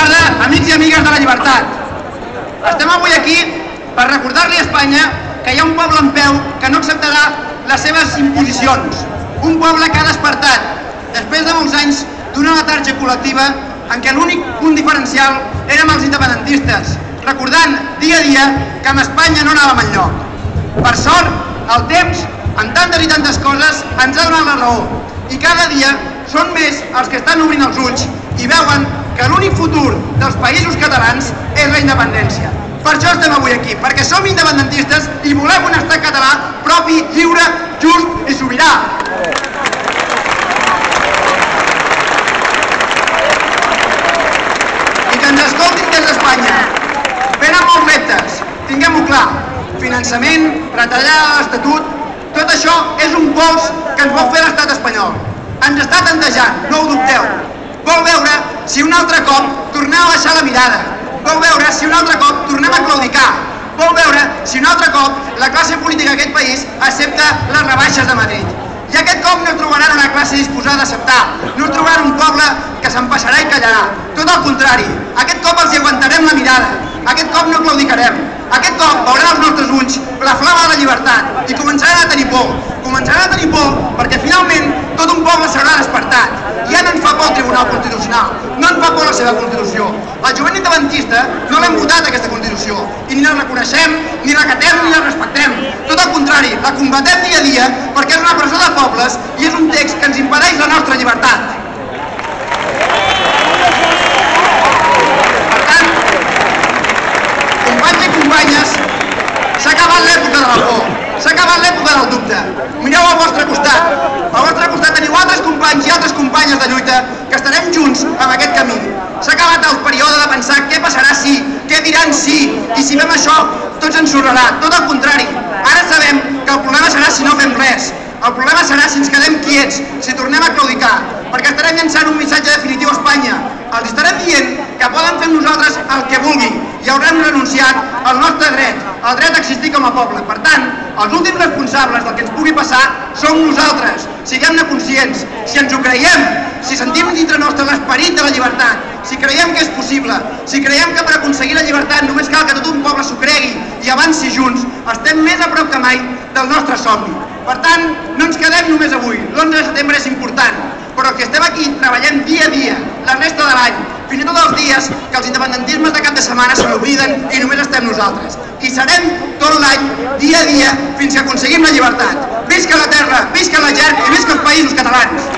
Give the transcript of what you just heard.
tarda, amics i amigues de la llibertat. Estem avui aquí per recordar-li a Espanya que hi ha un poble en peu que no acceptarà les seves imposicions. Un poble que ha despertat, després de molts anys d'una letargia col·lectiva en què l'únic punt diferencial érem els independentistes, recordant dia a dia que amb Espanya no anàvem enlloc. Per sort, el temps, en tantes i tantes coses, ens ha donat la raó. I cada dia són més els que estan obrint els ulls i veuen que l'únic futur dels països catalans és la independència. Per això estem avui aquí, perquè som independentistes i volem un estat català propi, lliure, just i sobirà. I que ens escoltin des d'Espanya. Venen molts reptes, tinguem-ho clar. Finançament, retallada de l'Estatut, tot això és un pols que ens vol fer l'estat espanyol. Ens està tantejant, no ho dubteu. Vol veure si un altre cop tornem a baixar la mirada. Vol veure si un altre cop tornem a claudicar. Vol veure si un altre cop la classe política d'aquest país accepta les rebaixes de Madrid. I aquest cop no trobaran una classe disposada a acceptar. No trobaran un poble que se'n passarà i callarà. Tot el contrari, aquest cop els aguantarem la mirada. Aquest cop no claudicarem. Aquest cop veuran als nostres ulls la flama de la llibertat i començaran a tenir por. Començaran a tenir por perquè finalment tot un poble s'haurà despertat. Ja no ens fa por el Tribunal Constitucional, no ens fa por la seva Constitució. La jovent independentista no l'hem votat aquesta Constitució i ni la reconeixem, ni l'acatem, ni la respectem. Tot el contrari, la combatem dia a dia perquè és una presó de pobles i és un text que ens impedeix la nostra llibertat. Per tant, companys i companyes, s'ha acabat l'època de la por, s'ha acabat l'època del dubte. Mireu al vostre costat. Al vostre costat teniu altres companys i altres companyes de lluita que estarem junts en aquest camí. S'ha acabat el període de pensar què passarà si, què diran si, i si fem això tot s'ensorrarà. Tot el contrari. Ara sabem que el problema serà si no fem res. El problema serà si ens quedem quiets, si tornem a claudicar, perquè estarem llançant un missatge definitiu a Espanya. Els estarem dient que poden fer amb nosaltres el que vulguin i haurem renunciat al nostre dret, al dret a existir com a poble. Per tant, els últims responsables del que ens pugui passar som nosaltres. Siguem-ne conscients. Si ens ho creiem, si sentim dintre nostre l'esperit de la llibertat, si creiem que és possible, si creiem que per aconseguir la llibertat només cal que tot un poble s'ho cregui i avanci junts, estem més a prop que mai del nostre somni. Per tant, no ens quedem només avui. L'11 de setembre és important, però que estem aquí treballant dia a dia, la resta de l'any, fins i tot els dies que els independentismes de cap de setmana se l'obliden i només estem nosaltres. I serem tot l'any, dia a dia, fins que aconseguim la llibertat. Visca la terra, visca la gent i visca els països catalans!